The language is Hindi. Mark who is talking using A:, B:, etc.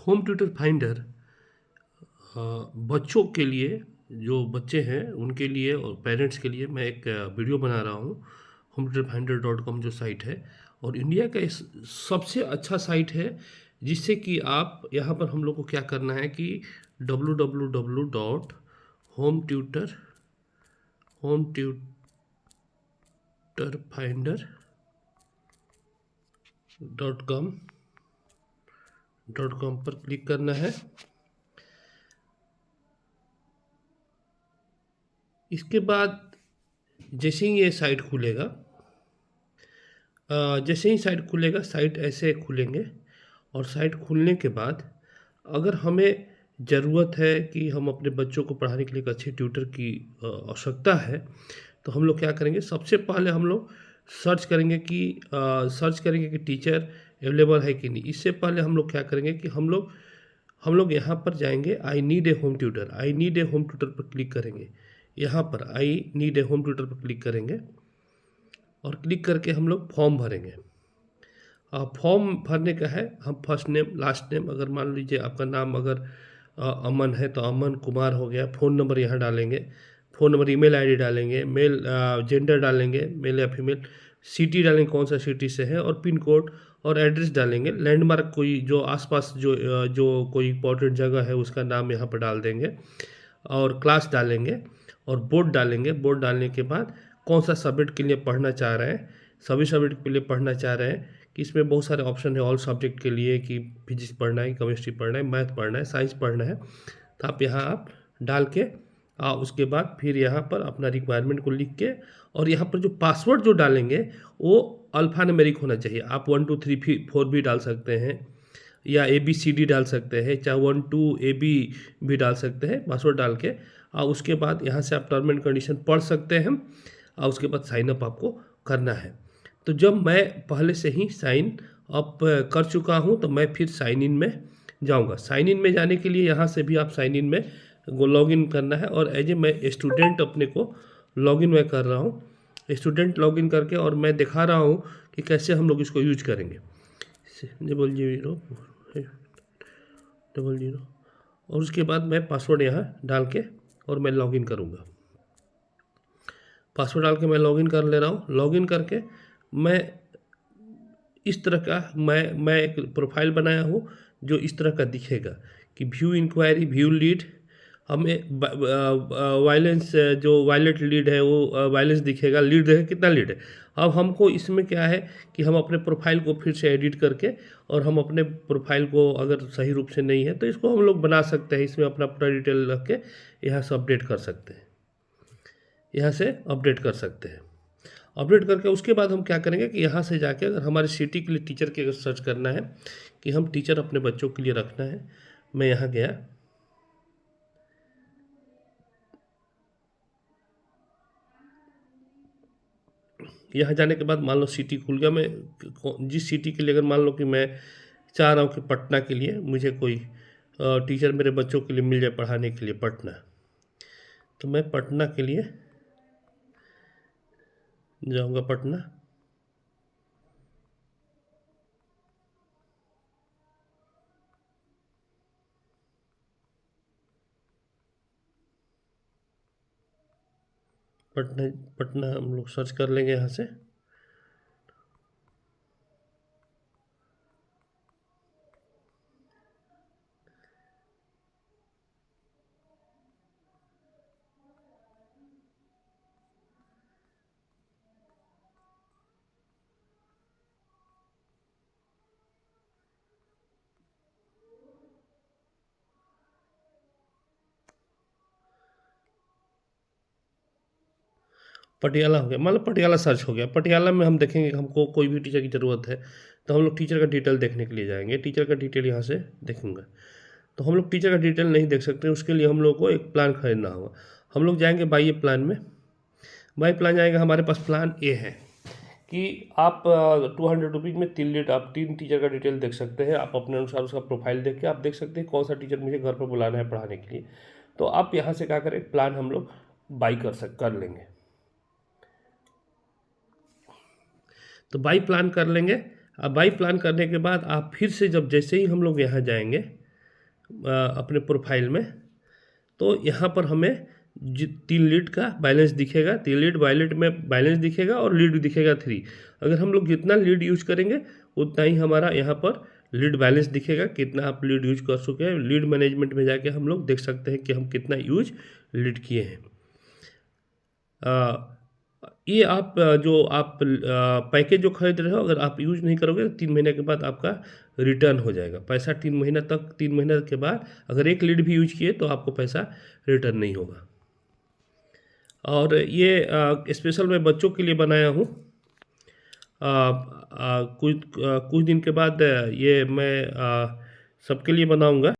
A: होम ट्यूटर फाइंडर बच्चों के लिए, जो बच्चे हैं उनके लिए और पेरेंट्स के लिए मैं एक वीडियो बना रहा हूँ। hometutorfinder.com जो साइट है और इंडिया का इस सबसे अच्छा साइट है, जिससे कि आप यहाँ पर हम लोग को क्या करना है कि www.hometutorfinder.com पर क्लिक करना है। इसके बाद जैसे ही ये साइट खुलेगा, साइट ऐसे खुलेंगे और साइट खुलने के बाद अगर हमें ज़रूरत है कि हम अपने बच्चों को पढ़ाने के लिए एक अच्छे ट्यूटर की आवश्यकता है, तो हम लोग क्या करेंगे, सबसे पहले हम लोग सर्च करेंगे कि टीचर अवेलेबल है कि नहीं। इससे पहले हम लोग क्या करेंगे कि हम लोग यहाँ पर जाएंगे, I need a home tutor पर क्लिक करेंगे। यहाँ पर I need a home tutor पर क्लिक करेंगे और क्लिक करके हम लोग फॉर्म भरेंगे। फॉर्म भरने का है, हम फर्स्ट नेम लास्ट नेम, अगर मान लीजिए आपका नाम अगर अमन है तो अमन कुमार हो गया। फ़ोन नंबर यहाँ डालेंगे, फ़ोन नंबर, ईमेल आईडी डालेंगे, मेल जेंडर डालेंगे, मेल या फीमेल, सिटी डालेंगे कौन सा सिटी से है, और पिन कोड और एड्रेस डालेंगे। लैंडमार्क कोई जो आसपास जो कोई इंपॉर्टेंट जगह है उसका नाम यहाँ पर डाल देंगे और क्लास डालेंगे और बोर्ड डालेंगे। बोर्ड डालने के बाद कौन सा सब्जेक्ट के लिए पढ़ना चाह रहे हैं, सभी सब्जेक्ट के लिए पढ़ना चाह रहे हैं कि इसमें बहुत सारे ऑप्शन है ऑल सब्जेक्ट के लिए, कि फिजिक्स पढ़ना है, केमिस्ट्री पढ़ना है, मैथ पढ़ना है, साइंस पढ़ना है। तो आप यहाँ आप डाल के उसके बाद फिर यहाँ पर अपना रिक्वायरमेंट को लिख के, और यहाँ पर जो पासवर्ड जो डालेंगे वो अल्फ़ा न्यूमेरिक होना चाहिए। आप 1 2 3 4 भी डाल सकते हैं या ABCD डाल सकते हैं, चाहे 1 2 AB भी डाल सकते हैं पासवर्ड डाल के। उसके बाद यहाँ से आप टर्म एंड कंडीशन पढ़ सकते हैं और उसके बाद साइन अप आपको करना है। तो जब मैं पहले से ही साइन अप कर चुका हूँ तो मैं फिर साइन इन में जाऊँगा। साइन इन में जाने के लिए यहाँ से भी आप साइन इन में लॉग इन करना है, और एज ए मैं स्टूडेंट अपने को लॉग इन मैं कर रहा हूँ। स्टूडेंट लॉग इन करके और मैं दिखा रहा हूँ कि कैसे हम लोग इसको यूज करेंगे। 0000 और उसके बाद मैं पासवर्ड यहाँ डाल के और मैं लॉगिन करूँगा। पासवर्ड डाल के मैं लॉगिन कर ले रहा हूँ। लॉगिन करके मैं इस तरह का मैं एक प्रोफाइल बनाया हूँ जो इस तरह का दिखेगा कि व्यू इंक्वायरी, व्यू लीड, हमें वायलेंस, जो वायलेट लीड है वो वायलेंस दिखेगा, लीड है कितना लीड है। अब हमको इसमें क्या है कि हम अपने प्रोफाइल को फिर से एडिट करके, और हम अपने प्रोफाइल को अगर सही रूप से नहीं है तो इसको हम लोग बना सकते हैं, इसमें अपना पूरा डिटेल रख के यहाँ से अपडेट कर सकते हैं, यहाँ से अपडेट कर सकते हैं। अपडेट करके उसके बाद हम क्या करेंगे कि यहाँ से जाके अगर हमारे सिटी के लिए टीचर की अगर सर्च करना है कि हम टीचर अपने बच्चों के लिए रखना है, मैं यहाँ गया, यहाँ जाने के बाद मान लो सिटी खुल गया। मैं जिस सिटी के लिए, अगर मान लो कि मैं चाह रहा हूँ कि पटना के लिए मुझे कोई टीचर मेरे बच्चों के लिए मिल जाए पढ़ाने के लिए पटना, तो मैं पटना के लिए जाऊँगा। पटना पटना पटना हम लोग सर्च कर लेंगे यहाँ से। पटियाला हो गया, मान लो पटियाला सर्च हो गया। पटियाला में हम देखेंगे कि हमको कोई भी टीचर की ज़रूरत है, तो हम लोग टीचर का डिटेल देखने के लिए जाएंगे। टीचर का डिटेल यहाँ से देखेंगे, तो हम लोग टीचर का डिटेल नहीं देख सकते, उसके लिए हम लोग को एक प्लान खरीदना होगा। हम लोग जाएंगे बाई ए प्लान में। बाई प्लान जाएंगे, हमारे पास प्लान ए है कि आप 200 रुपीज़ में 3 लीड आप 3 टीचर का डिटेल देख सकते हैं। आप अपने अनुसार उसका प्रोफाइल देख के आप देख सकते हैं कौन सा टीचर मुझे घर पर बुलाना है पढ़ाने के लिए। तो आप यहाँ से क्या करें, प्लान हम लोग बाई कर लेंगे। तो बाई प्लान कर लेंगे। अब बाई प्लान करने के बाद आप फिर से जब जैसे ही हम लोग यहाँ जाएंगे, अपने प्रोफाइल में, तो यहाँ पर हमें 3 लीड का बैलेंस दिखेगा, 3 लीड वॉलेट में बैलेंस दिखेगा और लीड दिखेगा 3। अगर हम लोग जितना लीड यूज़ करेंगे उतना ही हमारा यहाँ पर लीड बैलेंस दिखेगा, कितना आप लीड यूज कर चुके हैं। लीड मैनेजमेंट में जाके हम लोग देख सकते हैं कि हम कितना यूज लीड किए हैं। ये आप जो आप पैकेज जो खरीद रहे हो, अगर आप यूज नहीं करोगे तो 3 महीने के बाद आपका रिटर्न हो जाएगा पैसा। 3 महीना तक, 3 महीने के बाद अगर एक लीड भी यूज किए तो आपको पैसा रिटर्न नहीं होगा। और ये स्पेशल मैं बच्चों के लिए बनाया हूँ। कुछ दिन के बाद ये मैं सबके लिए बनाऊँगा।